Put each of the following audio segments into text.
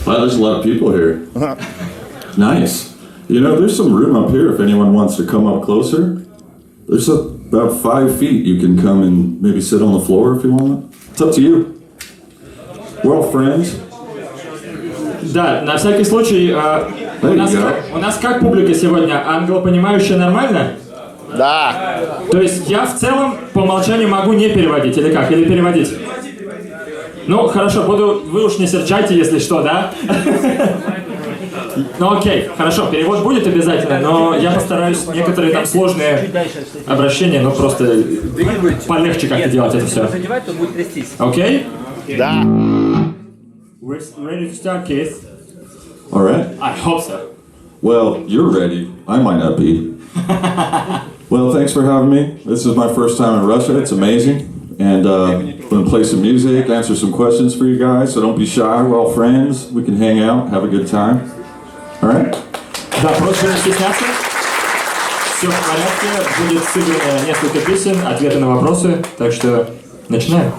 Wow, there's a lot of people here. Nice. You know, there's some room up here if anyone wants to come up closer. There's about 5 feet. You can come and maybe sit on the floor if you want. It's up to you. We're all friends. Да, на всякий случай, у нас как публика сегодня? Англопонимающая нормально? Да. То есть я в целом по умолчанию могу не переводить, или как? Или переводить? Ну, хорошо, вы уж не серчайте, если что, да? Ну окей, хорошо, перевод будет обязательно, но я постараюсь некоторые там сложные обращения, ну просто полегче как-то делать это все. Окей? Да. We're ready to start, Keith. All right. I hope so. Well, you're ready. I might not be. Well, thanks for having me. This is my first time in Russia. It's amazing. And I'm going to play some music, answer some questions for you guys, so don't be shy. We're all friends. We can hang out, have a good time. All right? Да, просто не стесняться. Все в порядке. Будет сыграно несколько песен, ответы на вопросы. Так что начинаем.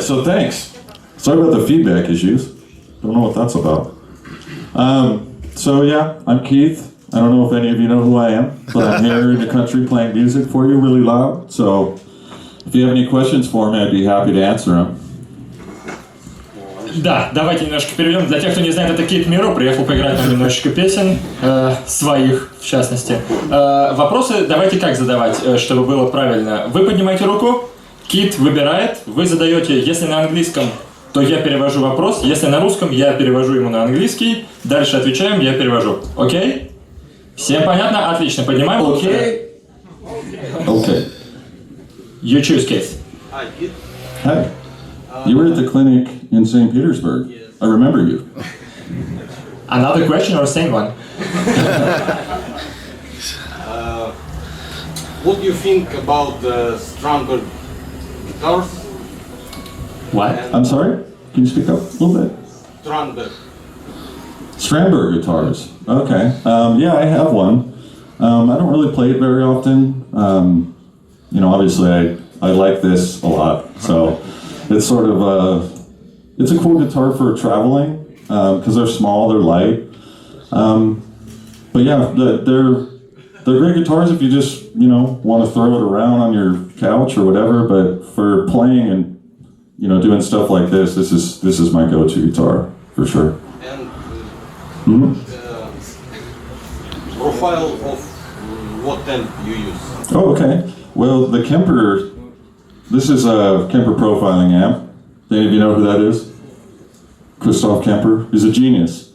so thanks. Sorry about the feedback issues. Don't know what that's about. So yeah, I'm Keith. I don't know if any of you know who I am, but I'm here in the country playing music for you really loud. So if you have any questions for me, I'd be happy to answer them. Да, давайте немножко перейдем. Для тех, кто не знает, это Keith Merrow, приехал поиграть нам немножечко песен, своих, в частности. Вопросы давайте как задавать, чтобы было правильно. Вы поднимаете руку, Кит выбирает, вы задаете, если на английском, то я перевожу вопрос, если на русском, я перевожу ему на английский, дальше отвечаем, я перевожу. Окей? Всем понятно? Отлично, поднимаем. Окей. Okay. You choose, Keith. Hi, Keith. Hi. You were at the clinic in St. Petersburg. I remember you. Another question or same one? What do you think about the Strandberg guitars? What? I'm sorry? Can you speak up a little bit? Strandberg. Strandberg guitars. Okay. Yeah, I have one. I don't really play it very often. Obviously I like this a lot. So it's sort of it's a cool guitar for traveling because they're small, they're light. But yeah, they're great guitars if you just want to throw it around on your couch or whatever. But for playing and doing stuff like this is my go-to guitar for sure. And profile of what amp you use? Oh, okay. Well, the Kemper, this is a Kemper profiling amp. Do any of you know who that is? Christoph Kemper. He's a genius.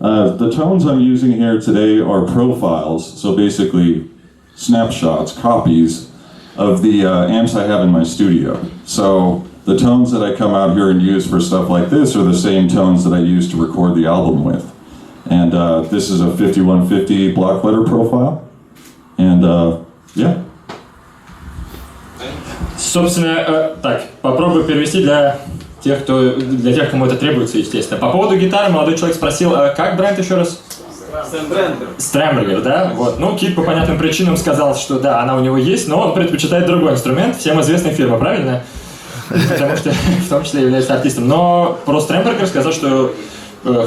The tones I'm using here today are profiles, so basically snapshots, copies of the amps I have in my studio. So the tones that I come out here and use for stuff like this are the same tones that I use to record the album with. And this is a 5150 block letter profile. And yeah. Собственно, так, попробую перевести для тех, кому это требуется, естественно. По поводу гитары молодой человек спросил, как бренд еще раз? Стрембергер, да? Вот. Ну, Кит по понятным причинам сказал, что да, она у него есть, но он предпочитает другой инструмент, всем известная фирма, правильно? Потому что в том числе является артистом. Но про Стрембергер сказал, что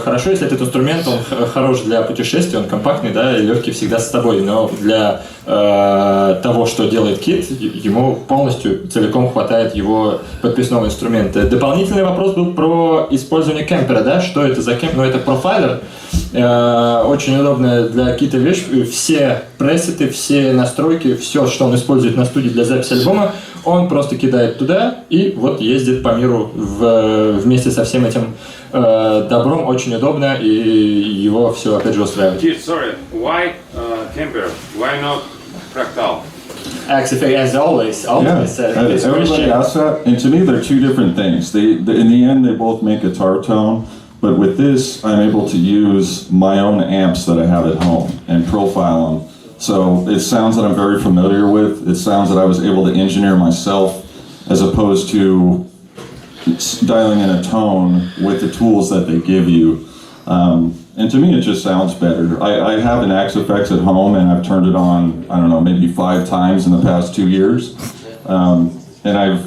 хорошо, если этот инструмент, он хорош для путешествий, он компактный, да, и легкий всегда с тобой, но для того, что делает Кит, ему полностью, целиком хватает его подписного инструмента. Дополнительный вопрос был про использование кемпера, да, что это за кемпер, это профайлер, очень удобная для Кита вещь, все пресеты, все настройки, все, что он использует на студии для записи альбома, он просто кидает туда и вот ездит по миру вместе со всем этим добром, очень удобно, и его все опять же устраивает. Keith, sorry, why Kemper? Why not Fractal? Actually, as always, everybody asks that, and to me they're two different things. In the end, they both make guitar tone, but with this, I'm able to use my own amps that I have at home and profile them. So it's sounds that I'm very familiar with. It's sounds that I was able to engineer myself, as opposed to dialing in a tone with the tools that they give you. And to me, it just sounds better. I have an XFX at home, and I've turned it on, I don't know, maybe 5 times in the past 2 years. And I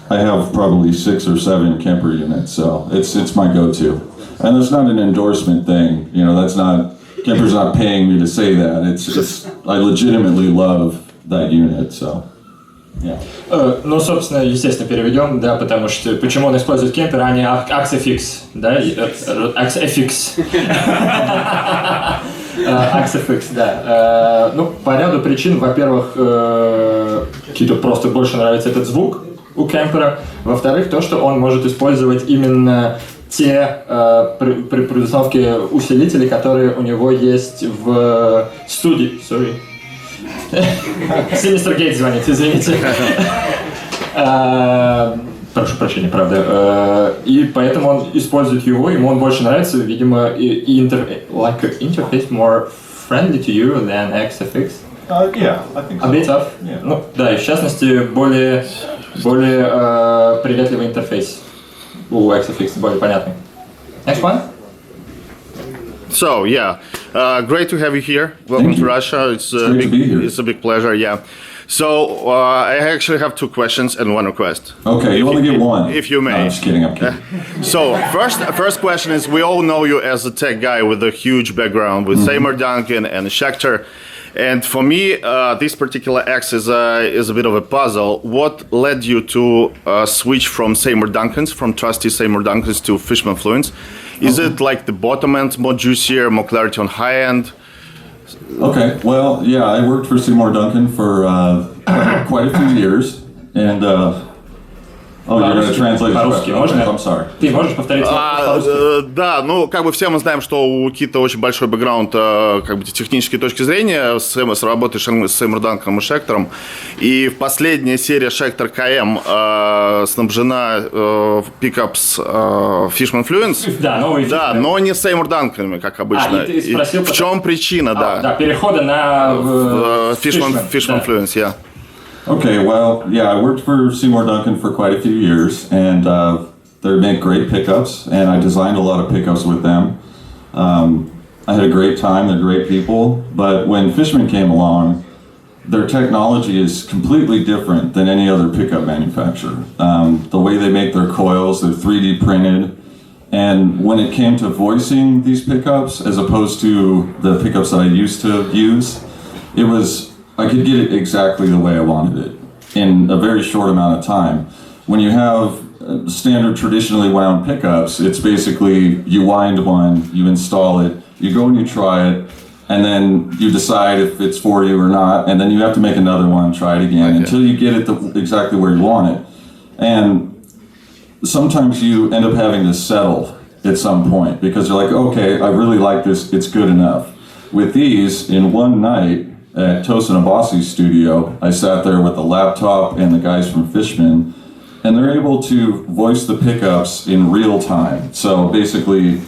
have probably 6 or 7 Kemper units, so it's my go-to. And it's not an endorsement thing, that's not, Kemper's not paying me to say that. It's I legitimately love that unit, so. Yeah. Ну, собственно, естественно, переведем, да, потому что почему он использует кемпер, а не XFX, да, XFX. XFX, да. Ну, по ряду причин, во-первых, Киту просто больше нравится этот звук у кемпера, во-вторых, то, что он может использовать именно те при установке усилителей, которые у него есть в студии. Sorry. Мистер Гейт звонит, извините. Прошу прощения, правда. И поэтому он использует его, ему он больше нравится, видимо, interface more friendly to you than XFX. Yeah, I think so. A bit of. Yeah. Ну, да, и в частности, более приветливый интерфейс у XFX, более понятный. Next one. So yeah, great to have you here. Welcome to Russia. It's great to be here. It's a big pleasure. Yeah. So I actually have two questions and one request. Okay, you only get one. If you may. No, I'm just kidding. I'm kidding. So first question is, we all know you as a tech guy with a huge background with Seymour Duncan and Schecter. And for me, this particular X is a bit of a puzzle. What led you to switch from Seymour Duncans, from trusty Seymour Duncans to Fishman Fluence? Is it like the bottom end more juicier, more clarity on high end? Okay, well, yeah, I worked for Seymour Duncan for quite a few years, and oh, you're going to translate the question. Okay, I'm sorry. Ты можешь повторить по-русски? Да, ну, как бы все мы знаем, что у Кита очень большой бэкграунд как бы технической точки зрения с работой с Сеймур Данканом и Шектером. И последняя серия Шектор КМ снабжена пикапс Fishman Fluence. Да, новый. Да, но не Сеймур Данканами, как обычно. И ты спросил, в чем причина, да? Да, перехода на Fishman Fluence, yeah. Okay, well, yeah, I worked for Seymour Duncan for quite a few years, and they make great pickups, and I designed a lot of pickups with them. I had a great time, they're great people, but when Fishman came along, their technology is completely different than any other pickup manufacturer. The way they make their coils, they're 3D printed, and when it came to voicing these pickups, as opposed to the pickups that I used to use, I could get it exactly the way I wanted it in a very short amount of time. When you have standard traditionally wound pickups, it's basically you wind one, you install it, you go and you try it, and then you decide if it's for you or not, and then you have to make another one, try it again, until you get it exactly where you want it. And sometimes you end up having to settle at some point because you're like, okay, I really like this, it's good enough. With these, in one night, at Tosin Abasi's studio, I sat there with the laptop and the guys from Fishman, and they're able to voice the pickups in real time. So basically,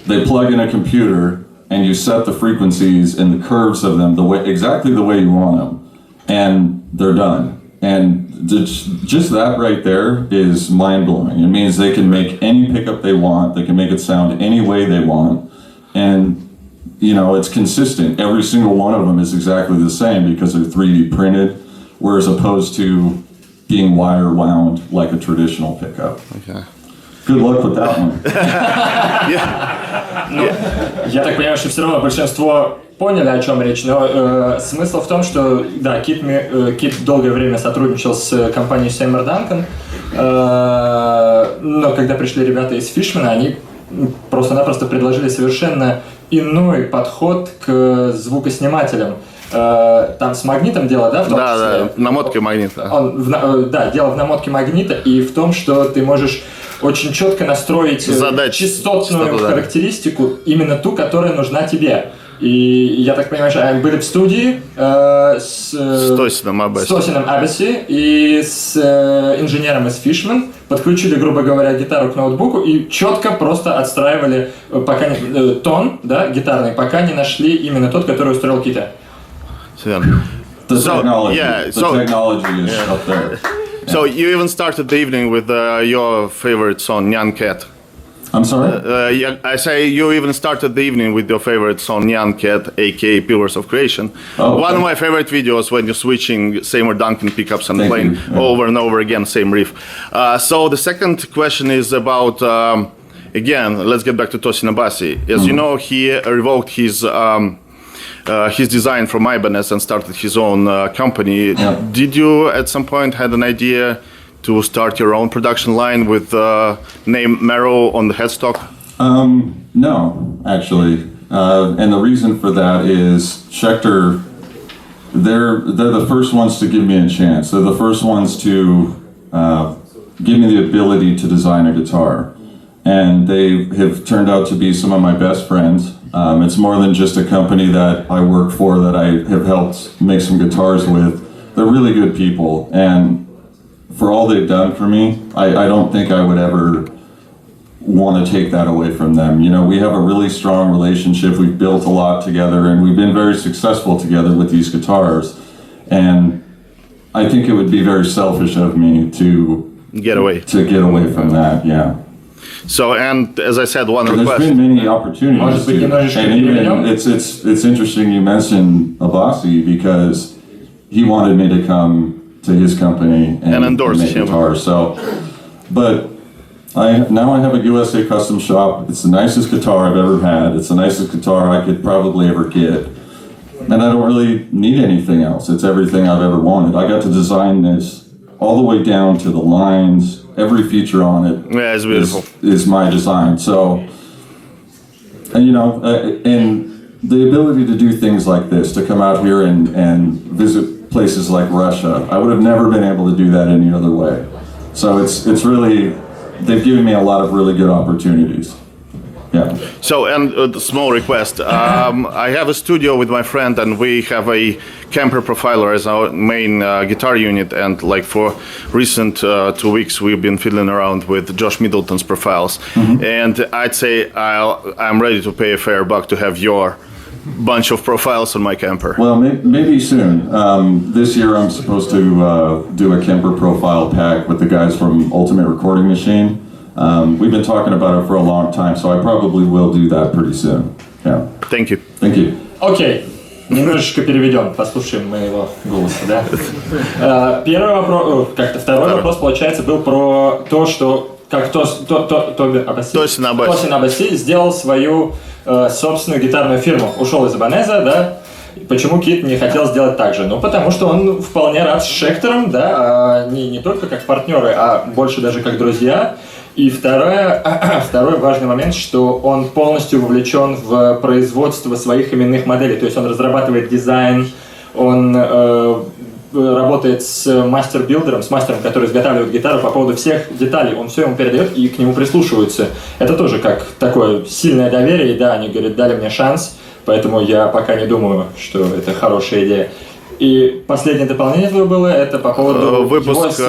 they plug in a computer and you set the frequencies and the curves of them exactly the way you want them, and they're done. And just that right there is mind-blowing. It means they can make any pickup they want, they can make it sound any way they want, and you know, it's consistent. Every single one of them is exactly the same because they're 3D printed, whereas opposed to being wire wound like a traditional pickup. Okay. Good luck with that one. Я так понимаю, что все равно большинство поняли, о чем речь, но смысл в том, что да, Кит долгое время сотрудничал с компанией Seymour Duncan, но когда пришли ребята из Fishman, они просто-напросто предложили совершенно иной подход к звукоснимателям. Там с магнитом дело, да? В том числе? Намоткой магнита. Дело в намотке магнита и в том, что ты можешь очень четко настроить частотную характеристику, именно ту, которая нужна тебе. И я так понимаю, что они были в студии с Тосином Абаси и с инженером из Fishman, подключили, грубо говоря, гитару к ноутбуку и четко просто отстраивали тон, да, гитарный, пока не нашли именно тот, который устроил Кита. The technology is up there. So you even started the evening with your favorite song, Nyan Cat. I'm sorry? I say you even started the evening with your favorite song, Nyan Cat, aka Pillars of Creation. Oh, One of my favorite videos when you're switching Seymour Duncan pickups and playing over and over again, same riff. So the second question is about, again, let's get back to Tosin Abasi. As you know, he revoked his design from Ibanez and started his own company. Yeah. Did you at some point had an idea to start your own production line with name Merrow on the headstock? No, actually. And the reason for that is Schecter, they're the first ones to give me a chance. They're the first ones to give me the ability to design a guitar. And they have turned out to be some of my best friends. It's more than just a company that I work for that I have helped make some guitars with. They're really good people, and for all they've done for me, I don't think I would ever want to take that away from them. You know, we have a really strong relationship. We've built a lot together, and we've been very successful together with these guitars. And I think it would be very selfish of me to get away from that. Yeah. So, and as I said, one There's request. been many opportunities to, and even it's interesting you mentioned Abasi because he wanted me to come to his company and endorse make him. guitars. So, but now I have a USA custom shop. It's the nicest guitar I've ever had. It's the nicest guitar I could probably ever get. And I don't really need anything else. It's everything I've ever wanted. I got to design this all the way down to the lines. Every feature on it Yeah, it's beautiful. is my design. So, and you know, and the ability to do things like this, to come out here and visit places like Russia, I would have never been able to do that any other way. So it's really, they've given me a lot of really good opportunities. Yeah. So, and a small request. I have a studio with my friend, and we have a Kemper Profiler as our main guitar unit. And like for recent 2 weeks, we've been fiddling around with Josh Middleton's profiles. And I'd say I'm ready to pay a fair buck to have your bunch of profiles on my Kemper. Well, maybe soon. This year I'm supposed to do a Kemper profile pack with the guys from Ultimate Recording Machine. We've been talking about it for a long time, so I probably will do that pretty soon. Yeah. Thank you. Thank you. Окей, немножечко переведем, послушаем мы его голос, да? Первый вопрос, как-то второй вопрос, получается, был про то, что как Тосин Абаси сделал свою собственную гитарную фирму, ушел из Ибанеза, да? Почему Кит не хотел сделать так же? Ну, потому что он вполне рад с Шектером, да, не только как партнеры, а больше даже как друзья. И второй важный момент, что он полностью вовлечен в производство своих именных моделей. То есть он разрабатывает дизайн, он работает с мастер-билдером, с мастером, который изготавливает гитару по поводу всех деталей. Он все ему передает и к нему прислушиваются. Это тоже как такое сильное доверие. И да, они говорят, дали мне шанс, поэтому я пока не думаю, что это хорошая идея. И последнее дополнение твое было, это по поводу выпуск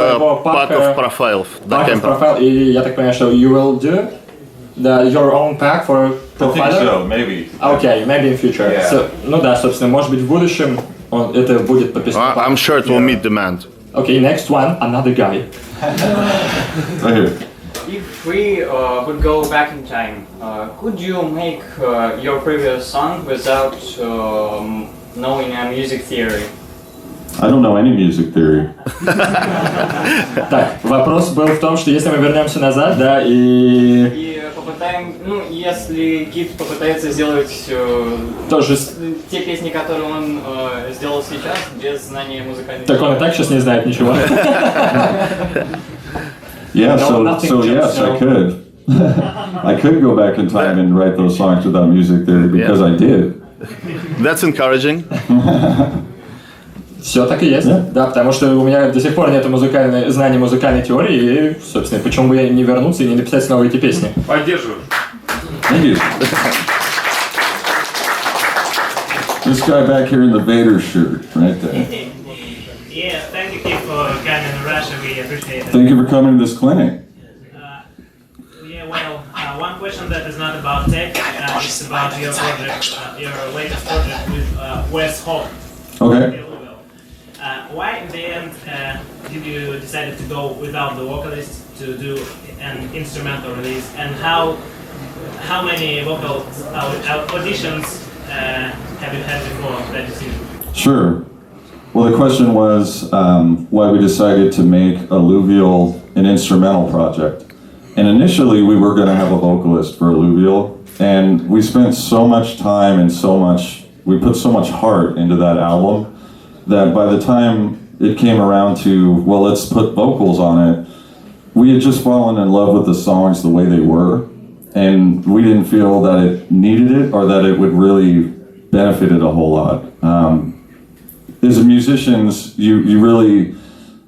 паков профайлов. И я так понимаю, что you will do your own pack for profiler? I think so, maybe. Okay, maybe in future. Yeah. So, ну да, собственно, может быть в будущем это будет подписано. I'm sure it will meet demand. Okay, next one, another guy. Right here. If we would go back in time, could you make your previous song without knowing a music theory? I don't know any music theory. Так, вопрос был в том, что если мы вернемся назад, да, И попытаем, ну, если Кит попытается сделать тоже... те песни, которые он сделал сейчас, без знания музыкальной Так он и так сейчас не знает ничего. Yeah, No, so yes, no. I could. I could go back in time and write those songs without music theory because I did. That's encouraging. Все так и есть, да, потому что у меня до сих пор нет знания музыкальной теории, и, собственно, почему бы я не вернуться и не написать снова эти песни. Поддерживаю. Thank you. This guy back here in the Vader shirt, right there. Yeah, thank you, Keith, for coming to Russia. We appreciate it. Thank you for coming to this clinic. Yeah, well, one question that is not about tech, it's about your project, your latest project with Wes Hall. Okay. Why in the end did you decide to go without the vocalist to do an instrumental release, and how many vocal auditions have you had before that decision? Sure. Well, the question was why we decided to make Alluvial an instrumental project. And initially we were going to have a vocalist for Alluvial, and we spent so much time and we put so much heart into that album that by the time it came around to, well, let's put vocals on it, we had just fallen in love with the songs the way they were, and we didn't feel that it needed it or that it would really benefit it a whole lot. As musicians, you really,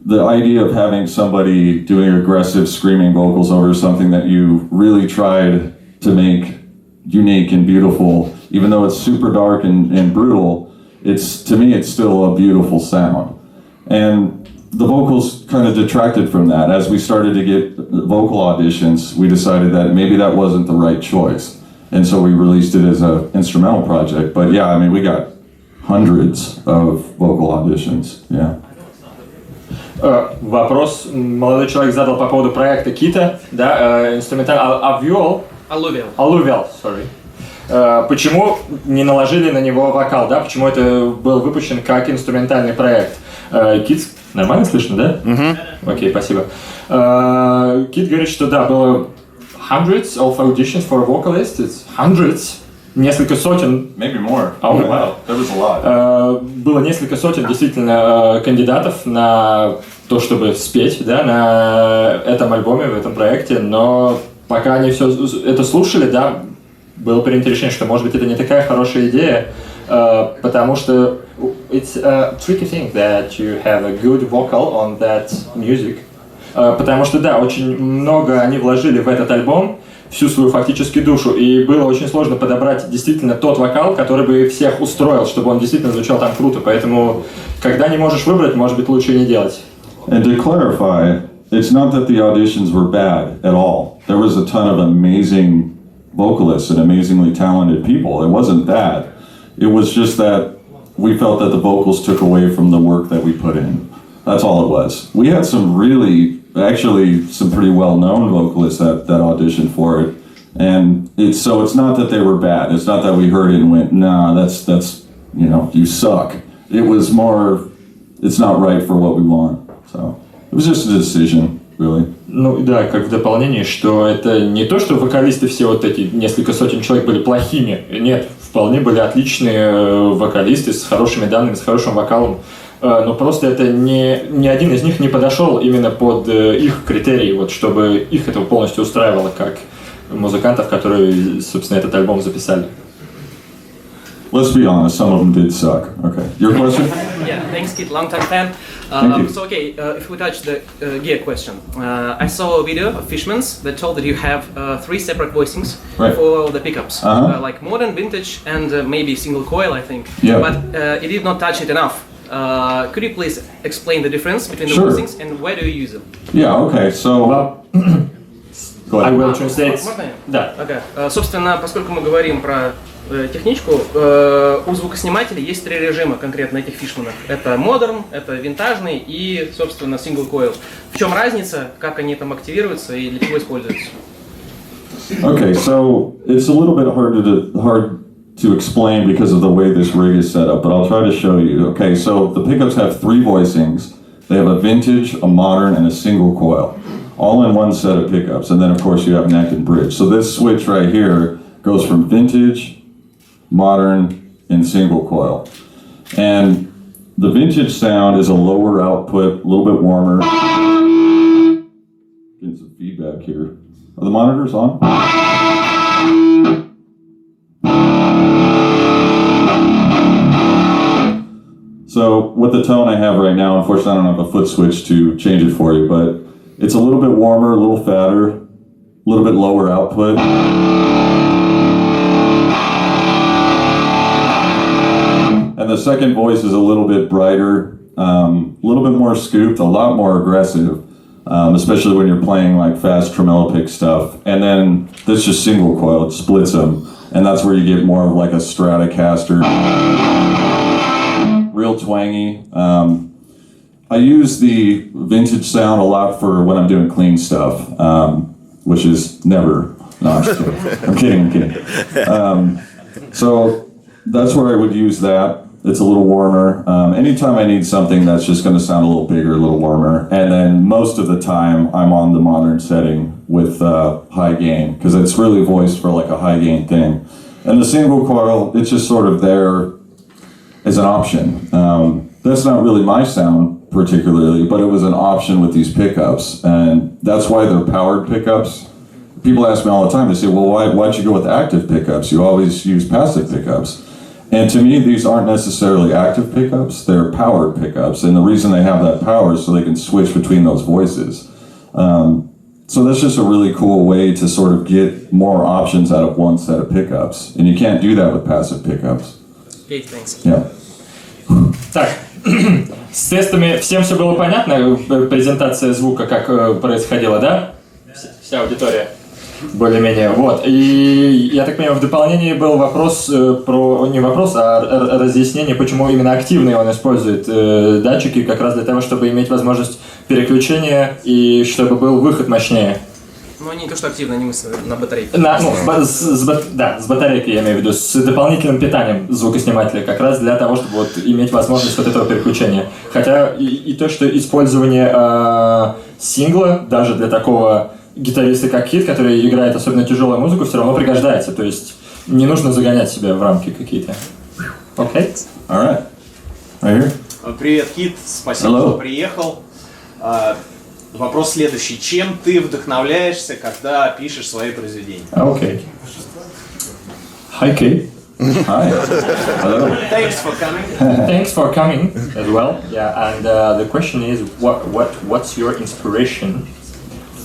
the idea of having somebody doing aggressive screaming vocals over something that you really tried to make unique and beautiful, even though it's super dark and brutal, to me it's still a beautiful sound. And the vocals kind of detracted from that. As we started to get vocal auditions, we decided that maybe that wasn't the right choice. And so we released it as an instrumental project. But yeah, I mean, we got hundreds of vocal auditions, yeah. Вопрос молодой человек задал по поводу проекта Кита, да, инструментальный Alluvial, sorry. Почему не наложили на него вокал, да, почему это был выпущен как инструментальный проект? Кит, нормально слышно, да? Окей, спасибо. Кит говорит, что да, было hundreds of auditions for a vocalist. It's hundreds. Несколько сотен. Maybe more. Oh, wow. There was a lot. Было несколько сотен действительно кандидатов на то, чтобы спеть, да, на этом альбоме, в этом проекте, но пока они все это слушали, да, было принято решение, что, может быть, это не такая хорошая идея, потому что it's a tricky thing that you have a good vocal on that music, потому что, да, очень много они вложили в этот альбом, всю свою фактически душу, и было очень сложно подобрать действительно тот вокал, который бы всех устроил, чтобы он действительно звучал там круто, поэтому, когда не можешь выбрать, может быть, лучше не делать. And to clarify, it's not that the auditions were bad at all. There was a ton of amazing vocalists and amazingly talented people. It wasn't that. It was just that we felt that the vocals took away from the work that we put in. That's all it was. We had some actually some pretty well-known vocalists that auditioned for it. And it's not that they were bad. It's not that we heard it and went, nah, that's you suck. It was more, it's not right for what we want. So it was just a decision, really. Ну да, как в дополнение, что это не то, что вокалисты все вот эти несколько сотен человек были плохими. Нет, вполне были отличные вокалисты с хорошими данными, с хорошим вокалом. Но просто это ни один из них не подошел именно под их критерии, вот, чтобы их это полностью устраивало, как музыкантов, которые, собственно, этот альбом записали. Let's be honest, some of them did suck. Okay, your question? Yeah, thanks, Keith, long-time fan. Thank you. So, okay, if we touch the gear question, I saw a video of Fishman's that told that you have 3 separate voicings for the pickups, like modern, vintage, and maybe single coil, I think. Yeah. But it did not touch it enough. Could you please explain the difference between the voicings and where do you use them? Yeah, okay, so... Go I ahead. will translate. Можно я? Да. Okay. Собственно, поскольку мы говорим про техничку, у звукоснимателей есть 3 режима конкретно этих фишманов. Это модерн, это винтажный и, собственно, single coil. В чем разница, как они там активируются и для чего используются? Okay, so it's a little bit hard to explain because of the way this rig is set up, but I'll try to show you. Okay, so the pickups have 3 voicings. They have a vintage, a modern, and a single coil, all in one set of pickups. And then, of course, you have neck and bridge. So this switch right here goes from vintage, modern, and single coil. And the vintage sound is a lower output, a little bit warmer. Getting some feedback here. Are the monitors on? So with the tone I have right now, unfortunately I don't have a foot switch to change it for you, but it's a little bit warmer, a little fatter, a little bit lower output. And the second voice is a little bit brighter, a little bit more scooped, a lot more aggressive, especially when you're playing like fast tremolo pick stuff. And then this just single coil, it splits them. And that's where you get more of like a Stratocaster, real twangy. I use the vintage sound a lot for when I'm doing clean stuff, which is never, no, I'm kidding. So that's where I would use that. It's a little warmer. Anytime I need something that's just going to sound a little bigger, a little warmer. And then most of the time I'm on the modern setting with high gain, because it's really voiced for like a high gain thing. And the single coil, it's just sort of there as an option. That's not really my sound particularly, but it was an option with these pickups. And that's why they're powered pickups. People ask me all the time, they say, well, why'd you go with active pickups? You always use passive pickups. And to me, these aren't necessarily active pickups, they're powered pickups. And the reason they have that power is so they can switch between those voices. So that's just a really cool way to sort of get more options out of one set of pickups. And you can't do that with passive pickups. Okay, thanks. Yeah. Так, с тестами всем все было понятно? Презентация звука, как происходила, да? Вся аудитория. Более-менее, вот. И я так понимаю, в дополнении был вопрос не вопрос, а разъяснение, почему именно активные он использует датчики, как раз для того, чтобы иметь возможность переключения и чтобы был выход мощнее. Ну, они не то, что активно, они на батарейке. С батарейкой, я имею в виду, с дополнительным питанием звукоснимателя, как раз для того, чтобы вот иметь возможность вот этого переключения. Хотя и то, что использование сингла, даже для такого гитариста, как Кит, который играет особенно тяжелую музыку, все равно пригождается. То есть не нужно загонять себя в рамки какие-то. Окей? All right. Right here. Привет, Кит, спасибо, Hello. что приехал. Вопрос следующий. Чем ты вдохновляешься, когда пишешь свои произведения? Окей. Hi, Kit. Hi. Hello. Thanks for coming. Thanks for coming as well. Yeah, and the question is, what's your inspiration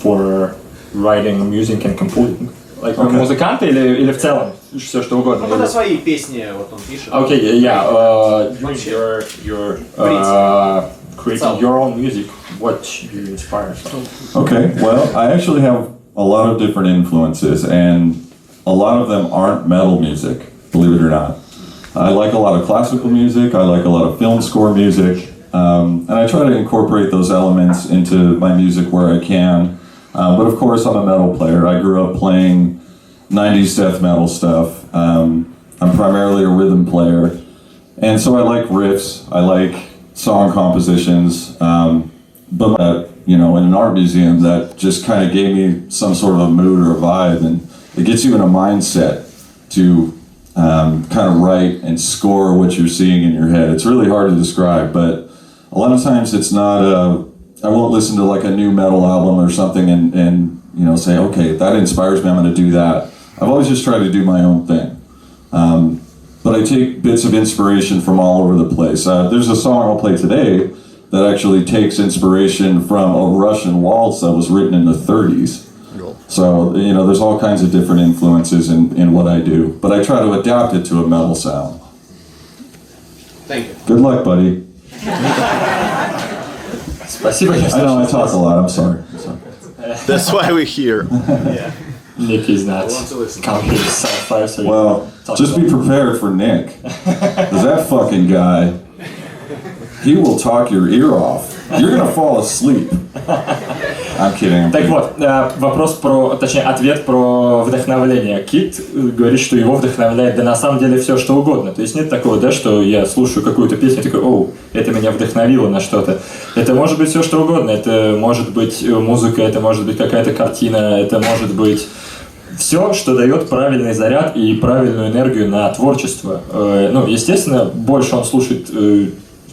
for writing music and composing? Like музыкант или в целом все что угодно? Ну, когда свои песни вот он пишет. Okay, yeah. You're creating your own music. What you inspire from? Okay, well, I actually have a lot of different influences, and a lot of them aren't metal music, believe it or not. I like a lot of classical music, I like a lot of film score music, and I try to incorporate those elements into my music where I can. But of course, I'm a metal player. I grew up playing 90s death metal stuff. I'm primarily a rhythm player, and so I like riffs, I like song compositions, but in an art museum that just kind of gave me some sort of a mood or a vibe, and it gets you in a mindset to kind of write and score what you're seeing in your head. It's really hard to describe, but a lot of times it's not I won't listen to like a new metal album or something and say, okay, that inspires me, I'm going to do that. I've always just tried to do my own thing. But I take bits of inspiration from all over the place. There's a song I'll play today that actually takes inspiration from a Russian waltz that was written in the 30s. So, there's all kinds of different influences in what I do. But I try to adapt it to a metal sound. Thank you. Good luck, buddy. Спасибо. I know I talk a lot, I'm sorry. That's why we're here. Yeah. Nick is not want to listen. coming here to sci-fi, so Well, just be prepared for Nick. Because that fucking guy, he will talk your ear off. You're gonna fall asleep. I'm kidding. Так вот, ответ про вдохновление. Кит говорит, что его вдохновляет, да на самом деле все что угодно. То есть нет такого, да, что я слушаю какую-то песню и такой, это меня вдохновило на что-то. Это может быть все что угодно. Это может быть музыка, это может быть какая-то картина, это может быть все, что дает правильный заряд и правильную энергию на творчество. Естественно, больше он слушает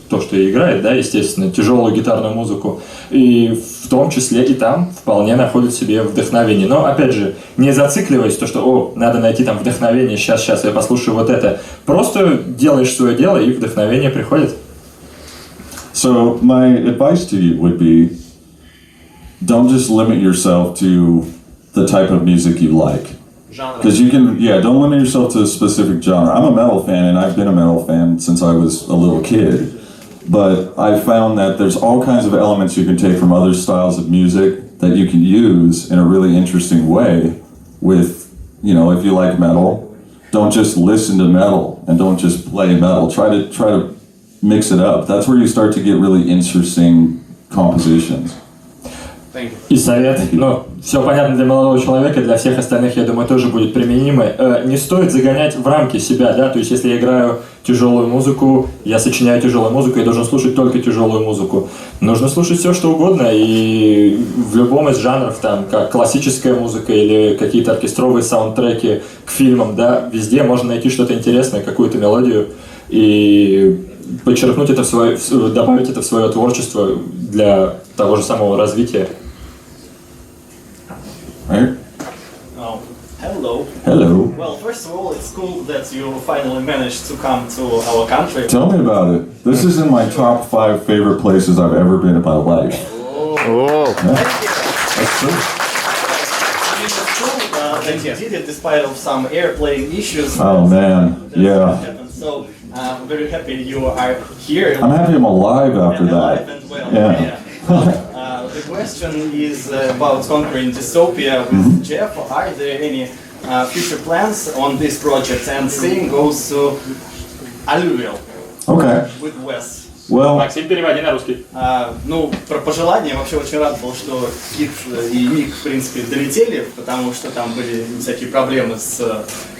то, что и играет, да, естественно, тяжелую гитарную музыку, и в том числе и там вполне находит в себе вдохновение. Но, опять же, не зацикливаясь, то, что, надо найти там вдохновение, сейчас я послушаю вот это. Просто делаешь свое дело, и вдохновение приходит. So, my advice to you would be, don't just limit yourself to the type of music you like. Because don't limit yourself to a specific genre. I'm a metal fan, and I've been a metal fan since I was a little kid. But I found that there's all kinds of elements you can take from other styles of music that you can use in a really interesting way with, if you like metal, don't just listen to metal and don't just play metal. Try to mix it up. That's where you start to get really interesting compositions. И совет, все понятно для молодого человека, для всех остальных, я думаю, тоже будет применимо. Не стоит загонять в рамки себя, да, то есть если я играю тяжелую музыку, я сочиняю тяжелую музыку, я должен слушать только тяжелую музыку. Нужно слушать все, что угодно, и в любом из жанров, там, как классическая музыка или какие-то оркестровые саундтреки к фильмам, да, везде можно найти что-то интересное, какую-то мелодию, и подчеркнуть это добавить это в свое творчество для того же самого развития. Right? Hello. Hello. Well, first of all, it's cool that you finally managed to come to our country. Tell me about it. This is in my top 5 favorite places I've ever been in my life. Oh. Yeah. That's true. It's cool that you did it despite of some airplane issues. Oh man, yeah. So, I'm very happy you are here. I'm happy I'm alive after and alive that. and well. Yeah. The question is about conquering dystopia with Jeff. Are there any future plans on this project? And same goes to Alluvial Okay. with Wes. Well, Максим, переводи на русский. Ну, про пожелания вообще очень рад был, что Кит и Ник, в принципе, долетели, потому что там были всякие проблемы с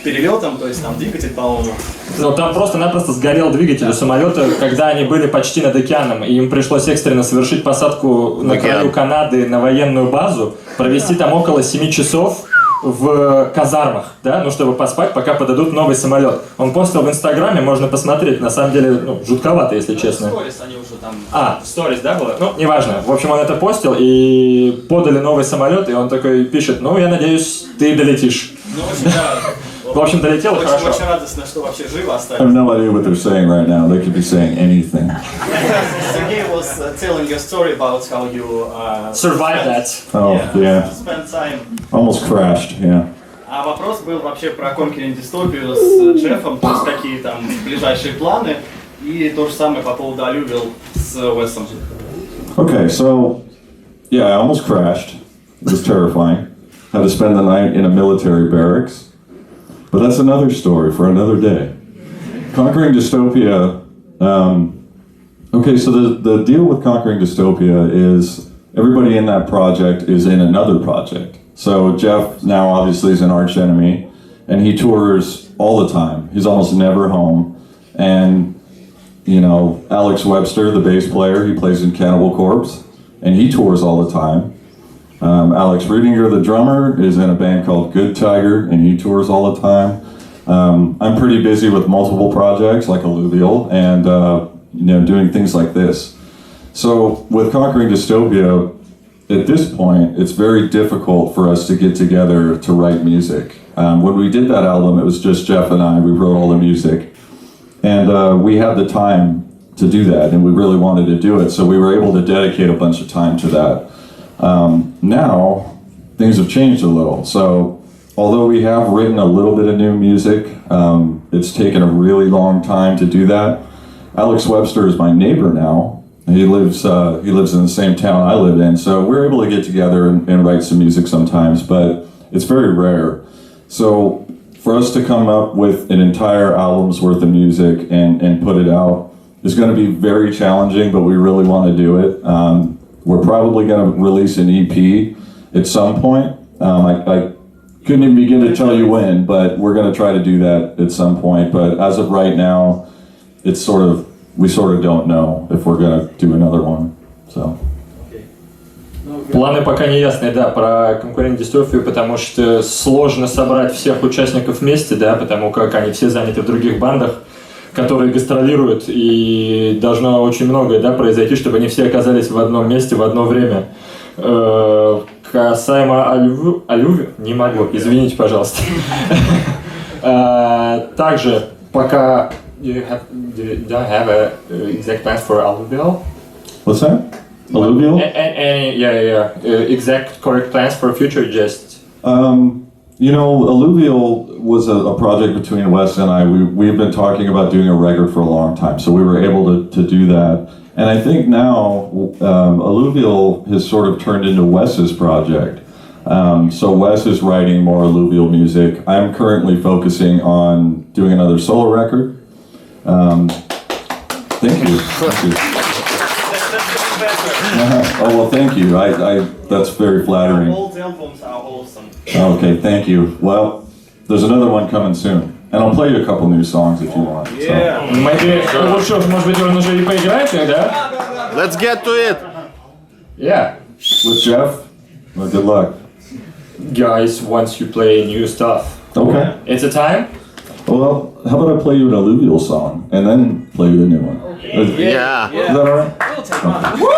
перелетом, то есть там двигатель, по-моему. Ну, там просто-напросто сгорел двигатель у самолета, когда они были почти над океаном, и им пришлось экстренно совершить посадку на краю Канады на военную базу, провести там около 7 часов в казармах, да, ну, чтобы поспать, пока подадут новый самолет. Он постил в Инстаграме, можно посмотреть, на самом деле, ну, жутковато, если честно. Сторис они уже там... В сторис, да, было? Ну, неважно. В общем, он это постил, и подали новый самолет, и он такой пишет, ну, я надеюсь, ты долетишь. Ну, очень да. В общем, долетел, и хорошо. Очень радостно, что вообще живо I остались. have no idea what they're saying right now. They could be saying anything. Sergey was telling a story about how you Survive that. Oh, yeah. spend time. Almost crashed, yeah. А вопрос был вообще про Conquering Dystopia с Джеффом, то есть какие там ближайшие планы, и то же самое по поводу Alluvial с Уэсом. Okay, so, yeah, I almost crashed. It was terrifying. Had to spend the night in a military barracks. But that's another story for another day. Conquering Dystopia, okay, so the deal with Conquering Dystopia is everybody in that project is in another project. So Jeff now obviously is an arch enemy, and he tours all the time. He's almost never home. And, you know, Alex Webster, the bass player, he plays in Cannibal Corpse, and he tours all the time. Alex Rudinger, the drummer, is in a band called Good Tiger, and he tours all the time. I'm pretty busy with multiple projects like Alluvial and you know, doing things like this. So with Conquering Dystopia, at this point, it's very difficult for us to get together to write music. When we did that album, it was just Jeff and I. We wrote all the music, and we had the time to do that, and we really wanted to do it. So we were able to dedicate a bunch of time to that. Now, things have changed a little. So, although we have written a little bit of new music, it's taken a really long time to do that. Alex Webster is my neighbor now. He lives in the same town I live in, so we're able to get together and write some music sometimes, but it's very rare. So, for us to come up with an entire album's worth of music and put it out is going to be very challenging, but we really want to do it. We're probably going to release an EP at some point. I couldn't even begin to tell you when, but we're going to try to do that at some point. But as of right now, it's we sort of don't know if we're going to do another one. So. Планы пока не ясные, да, про Conquering Dystopia, потому что сложно собрать всех участников вместе, да, потому как они все заняты в других бандах, которые гастролируют, и должно очень многое, да, произойти, чтобы они все оказались в одном месте в одно время. Касаемо Alluvial, не могу, извините, пожалуйста. Также пока you don't have a exact plans for Alluvial. What's that? Alluvial? Exact correct plans for future, just. You know, Alluvial was a project between Wes and I. We've been talking about doing a record for a long time, so we were able to do that. And I think now Alluvial has sort of turned into Wes's project. So Wes is writing more Alluvial music. I'm currently focusing on doing another solo record. Thank you. Thank you. Oh, well, thank you. That's very flattering. All the albums are awesome. Okay, thank you. Well, there's another one coming soon. And I'll play you a couple new songs if you want. Yeah. Лучше, может быть, он уже и поиграет, да? Let's get to it. Yeah. With Jeff? Well, good luck. Guys, once you play new stuff. Okay. It's a time? Well, how about I play you an Alluvial song and then play you the new one? Yeah. Is that all right? We'll take one. Woo!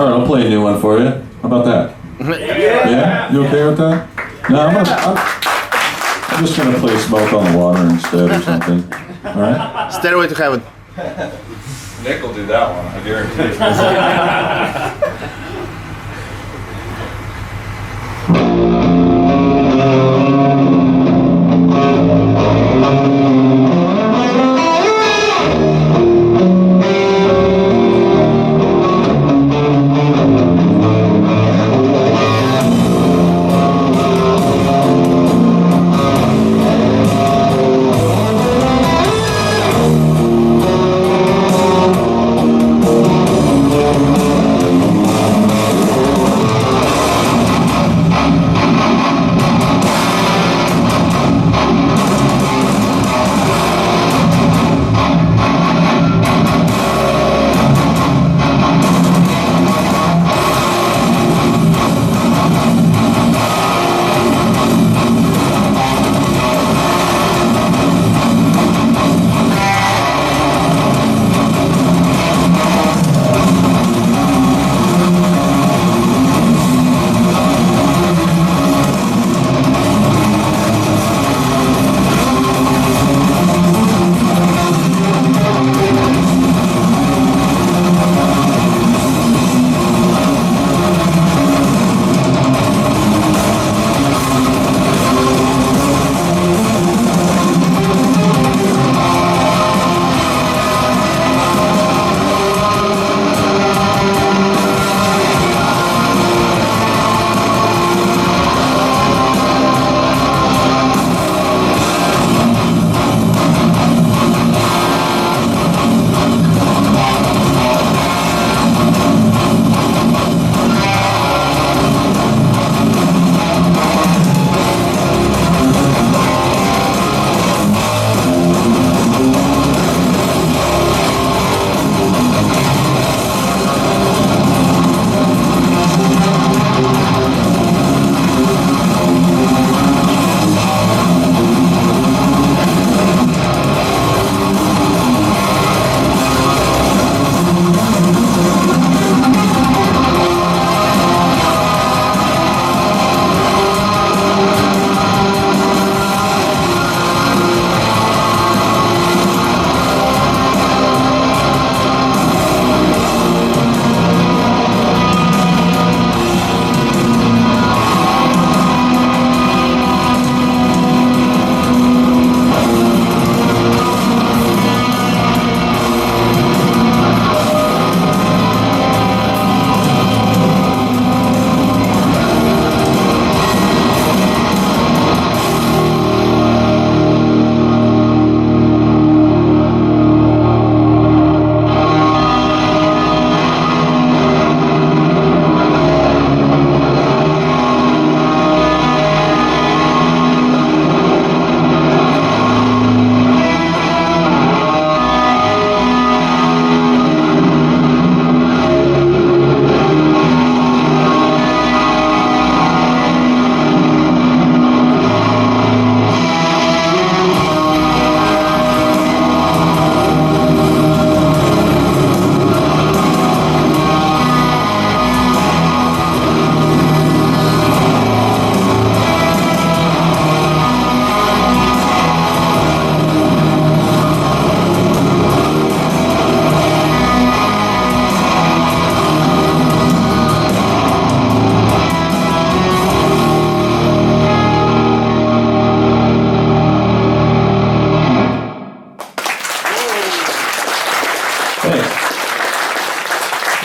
right, I'll play a new one for you. How about that? Yeah? You okay with that? No, I'm just gonna play Smoke on the Water instead or something. All right? Stairway to Heaven. Nick will do that one, I guarantee.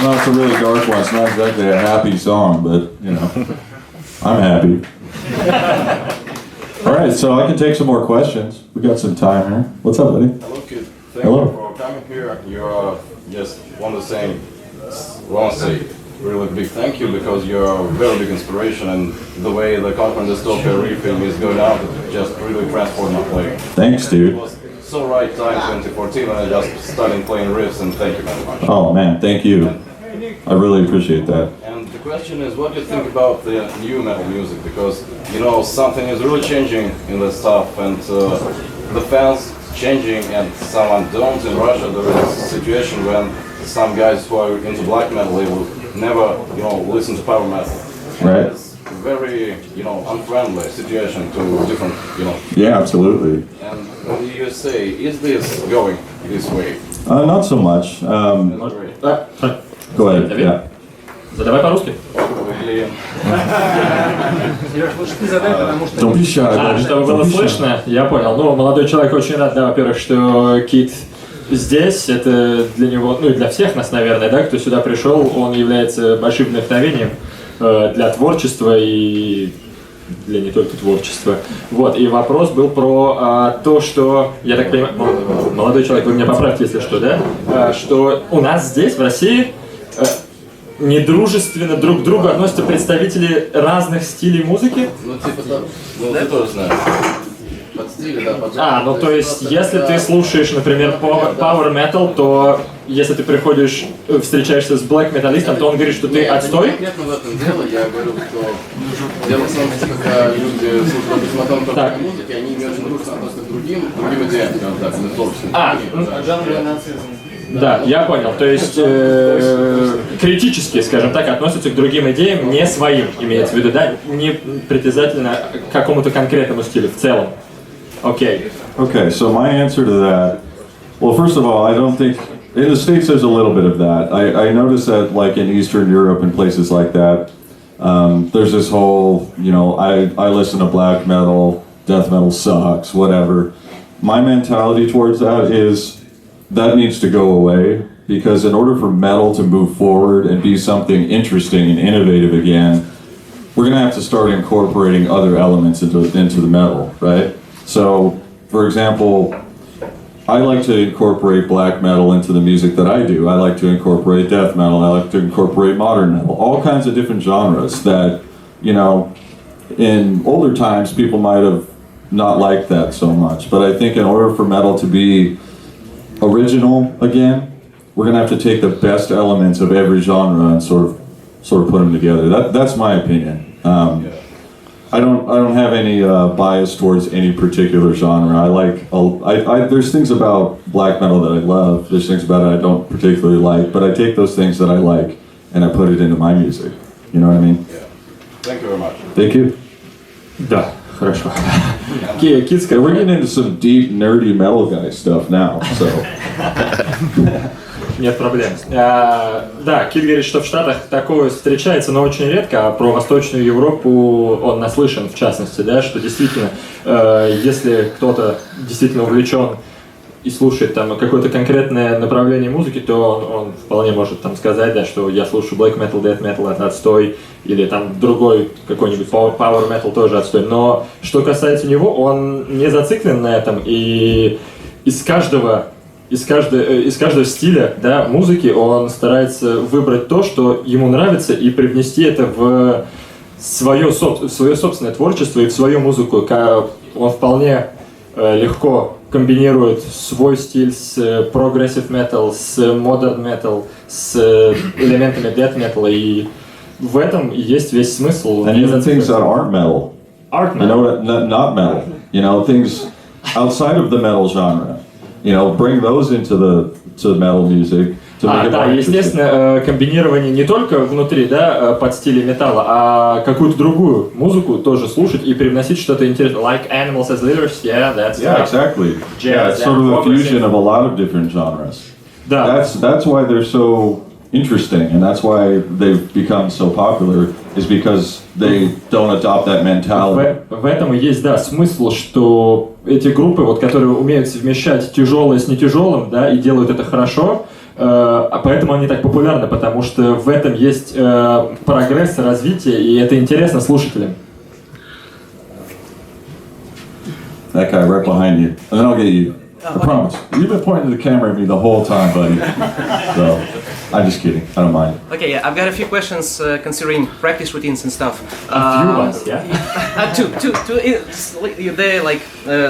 Well, it's a really dark one. It's not exactly a happy song, but, you know, I'm happy. All right, so I can take some more questions. We got some time here. What's up, buddy? Hello, kid. Thank Hello. you for coming here. You're just want to say really big thank you because you're a very big inspiration, and the way the Conquer Dystopia riffing is going out, it just really transformed my playing. Thanks, dude. It was so right time 2014 when I just started playing riffs, and thank you very much. Oh, man, thank you. I really appreciate that. And the question is, what do you think about the new metal music? Because, you know, something is really changing in this stuff, and the fans changing and someone don't. In Russia, there is a situation when some guys who are into black metal, they will never, listen to power metal. Right. It's very, unfriendly situation to different, Yeah, absolutely. And what do you say? Is this going this way? Not so much. Go ahead. Yeah. Задавай по-русски. Или Don't be shy. Чтобы было слышно, я понял. Ну, молодой человек очень рад, да, во-первых, что Кит здесь, это для него, ну и для всех нас, наверное, да, кто сюда пришел, он является большим вдохновением для творчества и для не только творчества. Вот, и вопрос был про то, что, я так понимаю, молодой человек, вы меня поправьте, если что, да, что у нас здесь, в России, недружественно друг к другу относятся представители разных стилей музыки? ты тоже знаешь. Под стиль, да, под... Ну то есть, если ты слушаешь, например, power metal, то если ты приходишь, встречаешься с black металлистом, то он говорит, что ты отстой? Конкретно в этом дело, я говорю, что дело в том, что когда люди слушают одну музыку, они не очень дружно относятся к другим идеям, скажем так, на собственном. Да, я понял. То есть критически, скажем так, относятся к другим идеям, не своим, имеется в виду, да, не притязательно к какому-то конкретному стилю в целом. Окей. Okay, so my answer to that, well, first of all, I don't think, in the States there's a little bit of that. I noticed that like in Eastern Europe and places like that, there's this whole, I listen to black metal, death metal sucks, whatever. My mentality towards that is, that needs to go away, because in order for metal to move forward and be something interesting and innovative again, we're going to have to start incorporating other elements into the metal, right? So, for example, I like to incorporate black metal into the music that I do. I like to incorporate death metal, I like to incorporate modern metal, all kinds of different genres that, in older times people might have not liked that so much. But I think in order for metal to be original again, we're gonna have to take the best elements of every genre and sort of put them together. That's my opinion. I don't have any bias towards any particular genre. I there's things about black metal that I love. There's things about it I don't particularly like, but I take those things that I like and I put it into my music. You know what I mean? Yeah. Thank you very much. Thank you. Да, хорошо. Китская, we're getting into some deep, nerdy metal guy stuff now, so. Нет проблем. Да, Кит говорит, что в Штатах такое встречается, но очень редко, а про Восточную Европу он наслышан, в частности, да, что действительно, если кто-то действительно увлечен и слушает там какое-то конкретное направление музыки, то он вполне может там сказать, да, что я слушаю black metal, death metal, это отстой, или там другой какой-нибудь power metal тоже отстой. Но что касается него, он не зациклен на этом, и из каждого стиля, да, музыки он старается выбрать то, что ему нравится, и привнести это в свое собственное творчество и в свою музыку. Он вполне легко комбинирует свой стиль с progressive metal, с modern metal, с элементами death metal, и в этом и есть весь смысл. And even things that aren't metal. Art metal. Not metal. Things outside of the metal genre. Bring those into the metal music. Да, естественно, комбинирование не только внутри, да, под стили металла, а какую-то другую музыку тоже слушать и привносить что-то интересное. Like Animals as Leaders, yeah, that's yeah, exactly. Yeah, it's sort of a fusion of a lot of different genres. Да. That's why they're so interesting, and that's why they've become so popular, is because they don't adopt that mentality. В этом и есть, да, смысл, что эти группы, вот, которые умеют совмещать тяжелое с нетяжелым, да, и делают это хорошо, а поэтому они так популярны, потому что в этом есть прогресс, развитие, и это интересно слушателям. That guy right behind you, and then I'll get you. I promise. You've been pointing the camera at me the whole time, buddy. So, I'm just kidding. I don't mind. Okay, yeah, I've got a few questions considering practice routines and stuff. A few ones, yeah? Two. They're like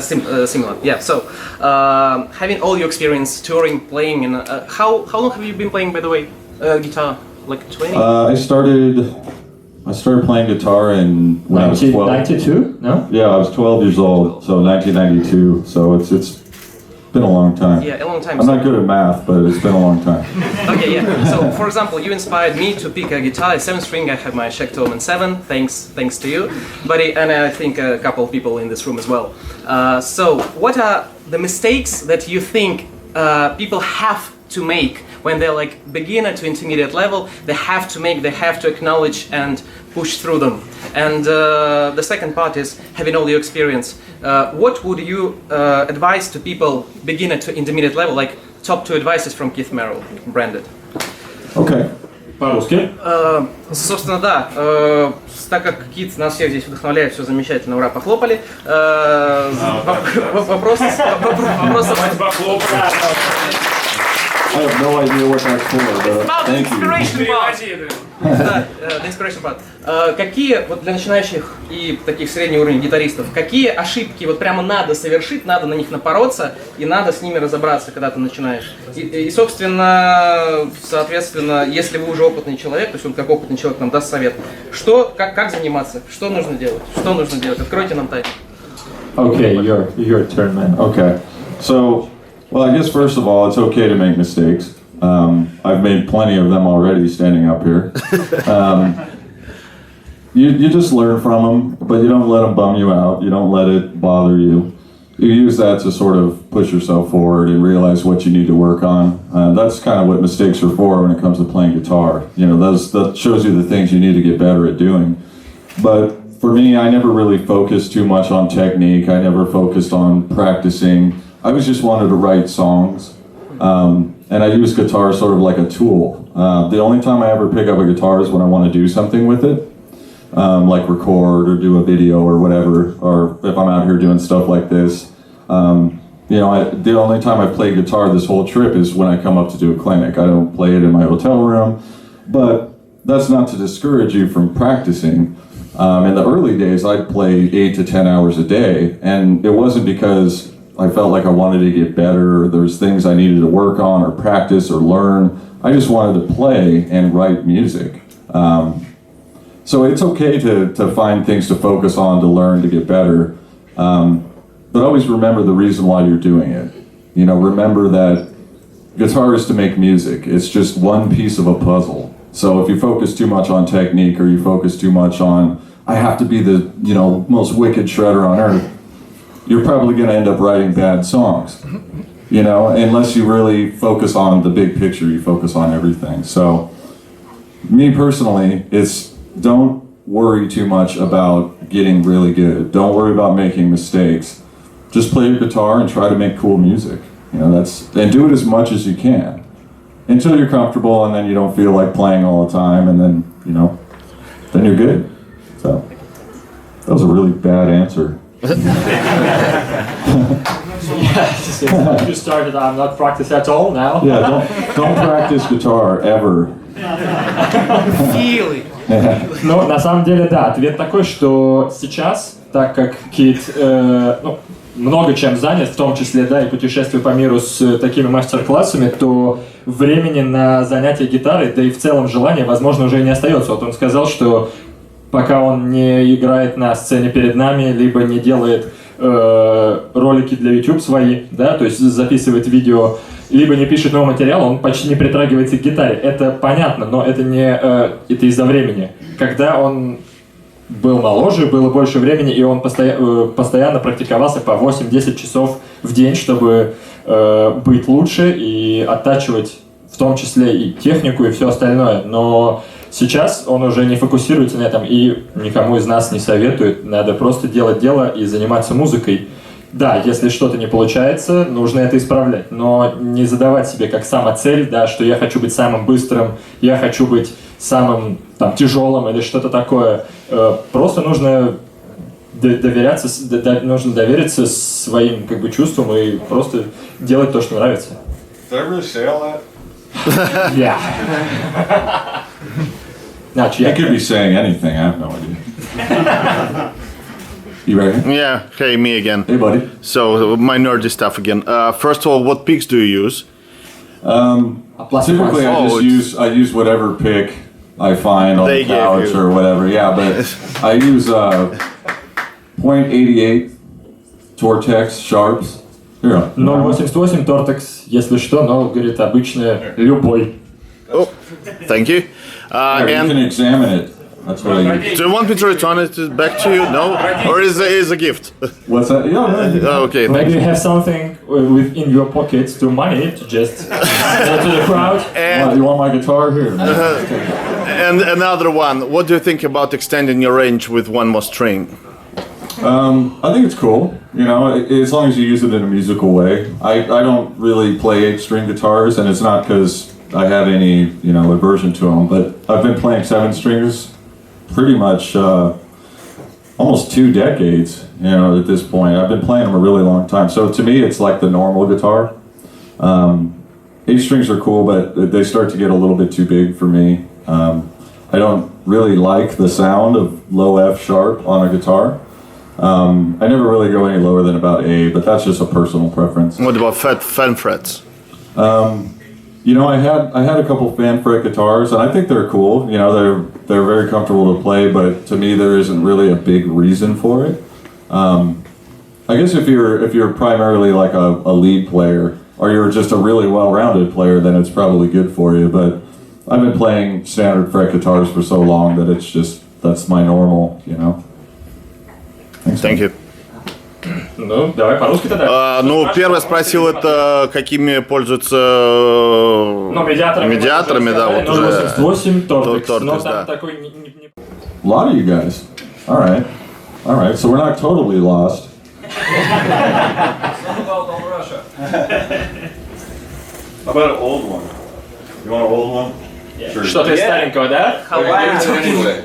similar. Yeah. So, having all your experience touring, playing, and how long have you been playing, by the way, guitar? Like 20? I started playing guitar when I was 12. 1992? No? Yeah, I was 12 years old, so 1992. So it's been a long time. Yeah, a long time. I'm not good at math, but it's been a long time. Okay, yeah. So, for example, you inspired me to pick a guitar, a 7-string. I have my Schecter 7. Thanks to you, buddy, and I think a couple of people in this room as well. So, what are the mistakes that you think people have to make when they're like beginner to intermediate level? They have to acknowledge and push through them. And the second part is, having all your experience, what would you advise to people beginner to intermediate level, like top 2 advices from Keith Merrow, branded? Okay. По-русски. Собственно, да. Так как Кит нас всех здесь вдохновляет, все замечательно, ура, похлопали. Вопрос... I have no idea what that's for, but thank you. Да, the inspiration part. Какие, вот для начинающих и таких среднего уровня гитаристов, какие ошибки вот прямо надо совершить, надо на них напороться и надо с ними разобраться, когда ты начинаешь? И собственно, соответственно, если вы уже опытный человек, то есть он как опытный человек нам даст совет, как заниматься, что нужно делать, откройте нам тайну. Okay, your turn, man. Okay. So, well, I guess first of all, it's okay to make mistakes. I've made plenty of them already standing up here. You just learn from them, but you don't let them bum you out. You don't let it bother you. You use that to sort of push yourself forward and realize what you need to work on. That's kind of what mistakes are for when it comes to playing guitar. You know, that shows you the things you need to get better at doing. But for me, I never really focused too much on technique. I never focused on practicing. I was just wanted to write songs. And I use guitar sort of like a tool. The only time I ever pick up a guitar is when I want to do something with it, like record or do a video or whatever, or if I'm out here doing stuff like this. You know, the only time I play guitar this whole trip is when I come up to do a clinic. I don't play it in my hotel room, but that's not to discourage you from practicing. In the early days, I'd play 8 to 10 hours a day, and it wasn't because I felt like I wanted to get better, or there's things I needed to work on or practice or learn. I just wanted to play and write music. So it's okay to find things to focus on, to learn, to get better. But always remember the reason why you're doing it. You know, remember that guitar is to make music. It's just one piece of a puzzle. So if you focus too much on technique, or you focus too much on, I have to be the, you know, most wicked shredder on earth, you're probably going to end up writing bad songs, you know, unless you really focus on the big picture, you focus on everything. So, me personally, it's don't worry too much about getting really good. Don't worry about making mistakes. Just play your guitar and try to make cool music. You know, and do it as much as you can until you're comfortable, and then you don't feel like playing all the time, and then, you know, then you're good. So, that was a really bad answer. Yeah, you started, I'm not practice at all now. Yeah, don't practice guitar ever. Ну, на самом деле, да, ответ такой, что сейчас, так как Кит много чем занят, в том числе, да, и путешествую по миру с такими мастер-классами, то времени на занятия гитарой, да и в целом желания, возможно, уже и не остается. Вот он сказал, что пока он не играет на сцене перед нами, либо не делает ролики для YouTube свои, да, то есть записывает видео, либо не пишет новый материал, он почти не притрагивается к гитаре. Это понятно, но это не это из-за времени. Когда он был моложе, было больше времени, и он постоянно практиковался по 8-10 часов в день, чтобы быть лучше и оттачивать в том числе и технику, и все остальное. Но сейчас он уже не фокусируется на этом и никому из нас не советует. Надо просто делать дело и заниматься музыкой. Да, если что-то не получается, нужно это исправлять. Но не задавать себе как самоцель, да, что я хочу быть самым быстрым, я хочу быть самым там, тяжелым или что-то такое. Просто нужно довериться своим как бы, чувствам и просто делать то, что нравится. Did I really say all that? Yeah. Not yet. He could be saying anything, I have no idea. You ready? Yeah, hey, me again. Hey, buddy. So, my nerdy stuff again. First of all, what picks do you use? Typically, I use whatever pick I find on the couch or whatever. Yeah, but I use .88 Tortex Sharps. Here. 088 Тортекс, если что, но, говорит, обычно любой. Oh, thank you. Here, you can examine it. That's what I use. Do you want me to return it back to you? No? Or is it a gift? What's that? Yeah. Okay, thank Maybe you. you have something within your pockets to money to just go to the crowd. What, you want my guitar? Here. And another one. What do you think about extending your range with one more string? I think it's cool, you know, as long as you use it in a musical way. I don't really play 8-string guitars, and it's not because I have any, you know, aversion to them, but I've been playing 7 strings pretty much almost 2 decades, you know, at this point. I've been playing them a really long time, so to me it's like the normal guitar. 8 strings are cool, but they start to get a little bit too big for me. I don't really like the sound of low F sharp on a guitar. I never really go any lower than about A, but that's just a personal preference. What about fan frets? You know, I had a couple fan fret guitars, and I think they're cool. You know, they're very comfortable to play, but to me there isn't really a big reason for it. I guess if you're primarily like a lead player, or you're just a really well-rounded player, then it's probably good for you. But I've been playing standard fret guitars for so long that that's my normal, you know. Thank you. Ну, давай по-русски тогда. Ну, первый спросил это, какими пользуются медиаторами, да, вот уже. 088 Тортекс, но да. там такой... A lot of you guys. All right. So we're not totally lost. About all Russia. How about an old one? You want an old one? Sure. Что-то из старенького, да? Anyway.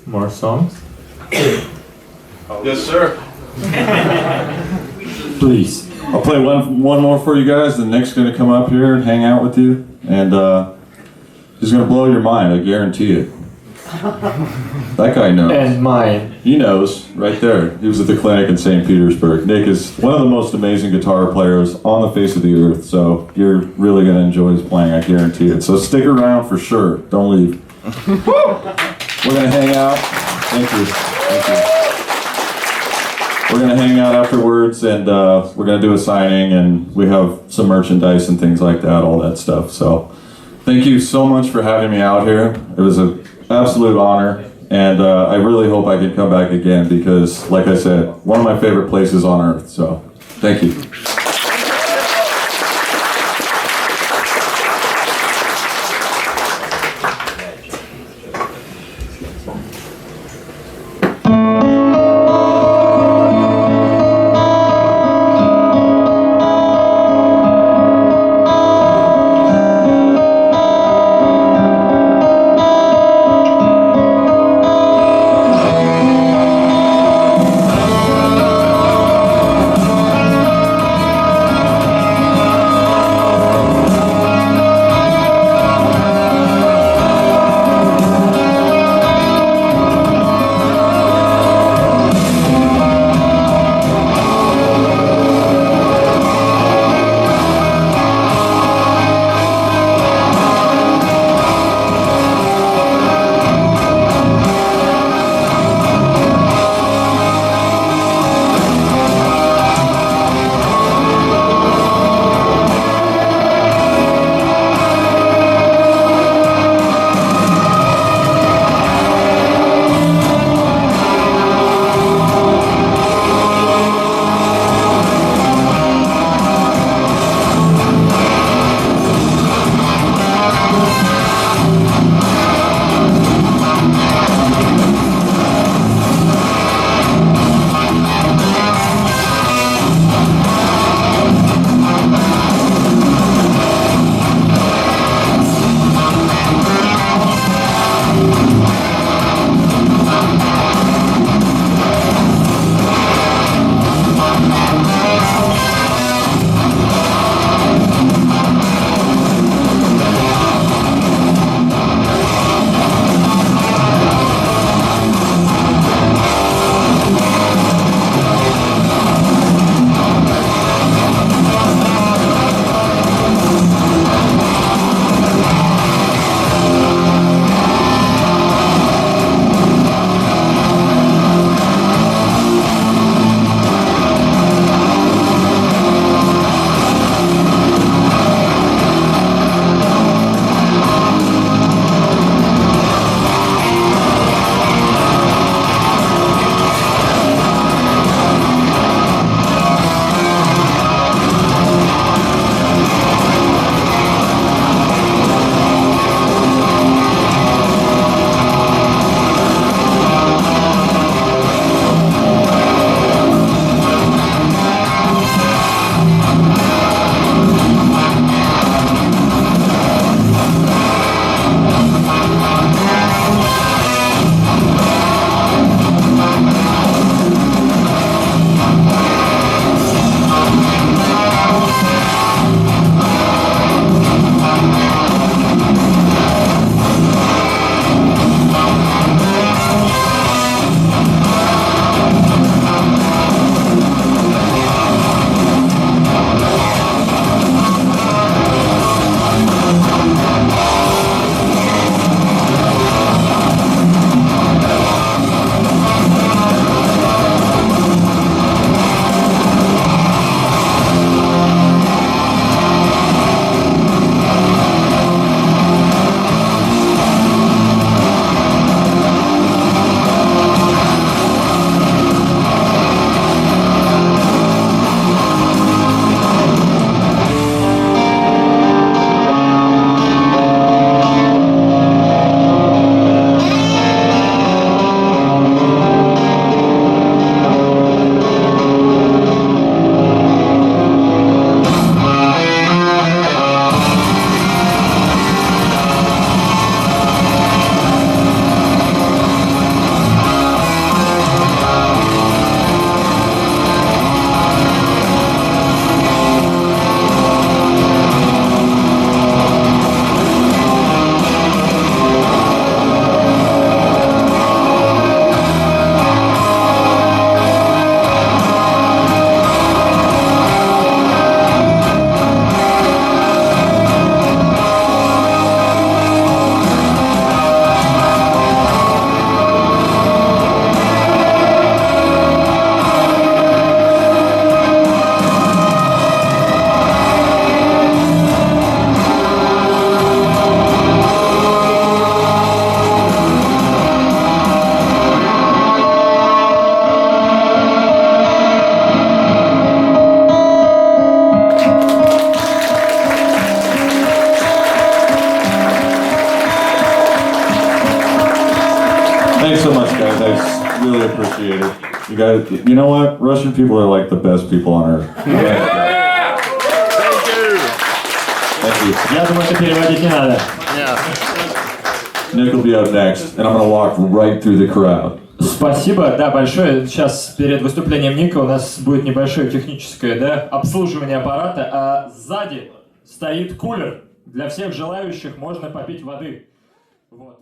More songs? Yes, sir. Please. I'll play one more for you guys. The Nick's gonna come up here and hang out with you, and he's gonna blow your mind. I guarantee it. That guy knows. And mine. He knows, right there. He was at the clinic in St. Petersburg. Nick is one of the most amazing guitar players on the face of the earth, so you're really going to enjoy his playing, I guarantee it. So stick around for sure. Don't leave. We're going to hang out. Thank you. Thank you. We're going to hang out afterwards, and we're going to do a signing, and we have some merchandise and things like that, all that stuff. So thank you so much for having me out here. It was an absolute honor. And I really hope I can come back again because, like I said, one of my favorite places on earth. So, thank you. appreciate it. You guys, you know what? Russian people are like the best people on earth. Thank you. Thank you. Я думаю, это переводить не надо. Yeah. Nick will be up next, and I'm gonna walk right through the crowd. Спасибо, да, большое. Сейчас перед выступлением Ника у нас будет небольшое техническое, да, обслуживание аппарата, а сзади стоит кулер. Для всех желающих можно попить воды. Вот.